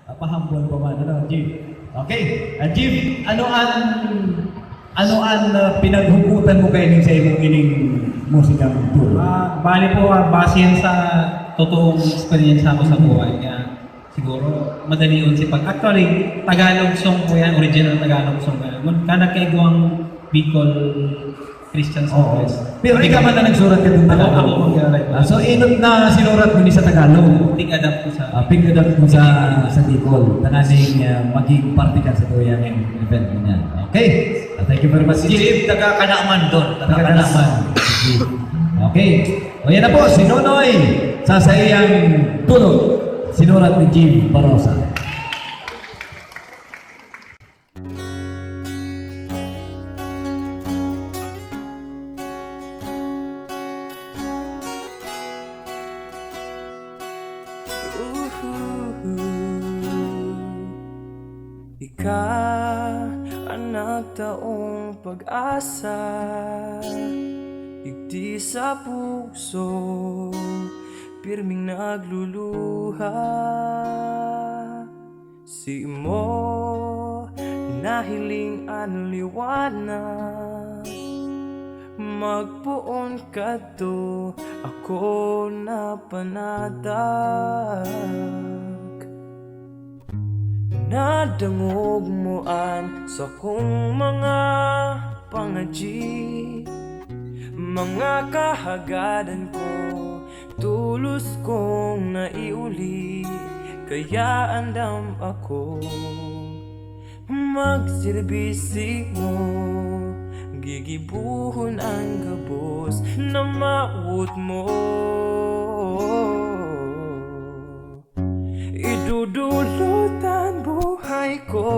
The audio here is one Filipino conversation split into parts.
Pahambol pa man, ano, Jim? Okay, Jim, ano ang pinaghugutan mo kayo sa imong ining musikang tour? Bali po, base yan sa totoong experience ko sa buhay. Kaya siguro madali yun si pag. Actually, Tagalog song po yan, original Tagalog song yan. Kada kaigwang Bicol Christian song. Pero ikaw man na nagsurat ka ng Tagalog. Ako mag-write. So, inot na sinurat mo ni sa Tagalog. Pig adapt ko sa... Ping-adapt mo sa Bicol. Tananing maging party ka sa tuyang event mo niyan. Okay? Thank you very much, Jim. Taga-Kanaman doon. Taga-Kanaman. Okay. O yan na po, si Nonoy sa iyang tulog. Sinurat ni Jim Barosa. Anak taong pag-asa, igdi sa puso, pirming nagluluha. Si mo nahiling ang liwanag, magpuon ka to, ako na panadag. Nadangog mo an sa kong mga pangadji, mga kahagadan ko, tulos kong naiuli, kaya andam ako magsirbisi mo, gigibuhon ang gabos na maut mo. Idudulutan buhay ko,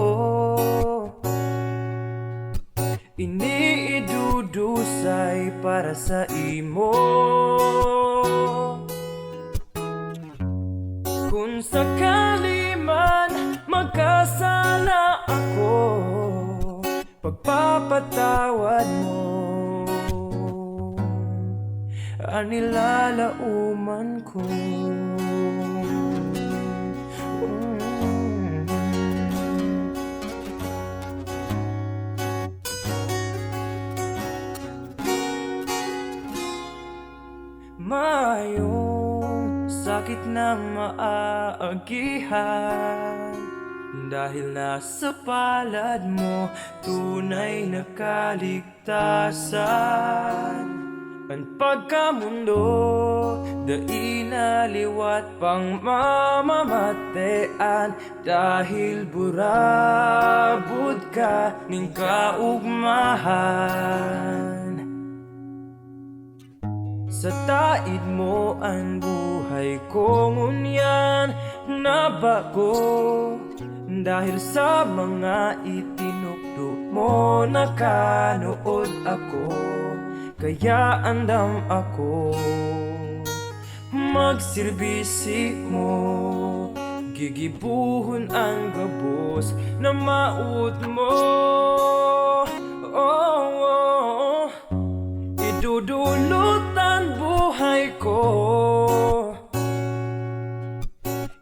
iniidudusay para sa imo. Kung sakali man magkasala ako, pagpapatawad mo, anilalauman ko. Mayong sakit na maaagihan, dahil nasa palad mo tunay na kaligtasan. Ang pagkamundo, dainaliwat pang mamamatean, dahil burabod ka ning kaugmahan. Sa taid mo ang buhay ko ngunyan nabago, dahil sa mga itinukdo mo nakanood ako, kaya andam ako magsirbisi mo, gigibuhon ang gabos na maut mo. Idudulutan buhay ko,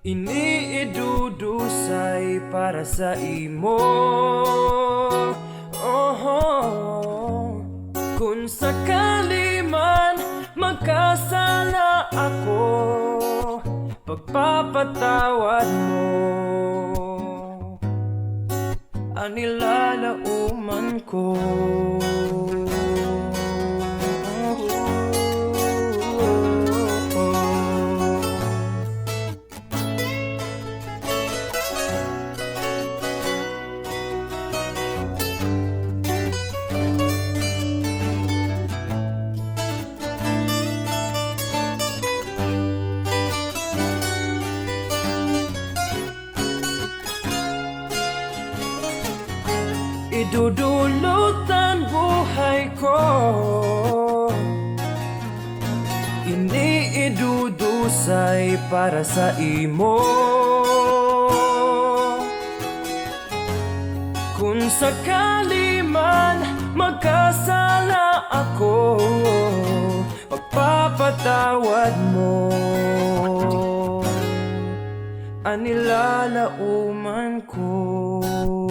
iniidudusay para sa imo. Kung sakali man magkasala ako, pagpapatawad mo, anilalauman ko. Idudulutan buhay ko, iniidudusay para sa imo. Kung sakali man magkasala ako, pagpapatawad mo, anilalauman ko.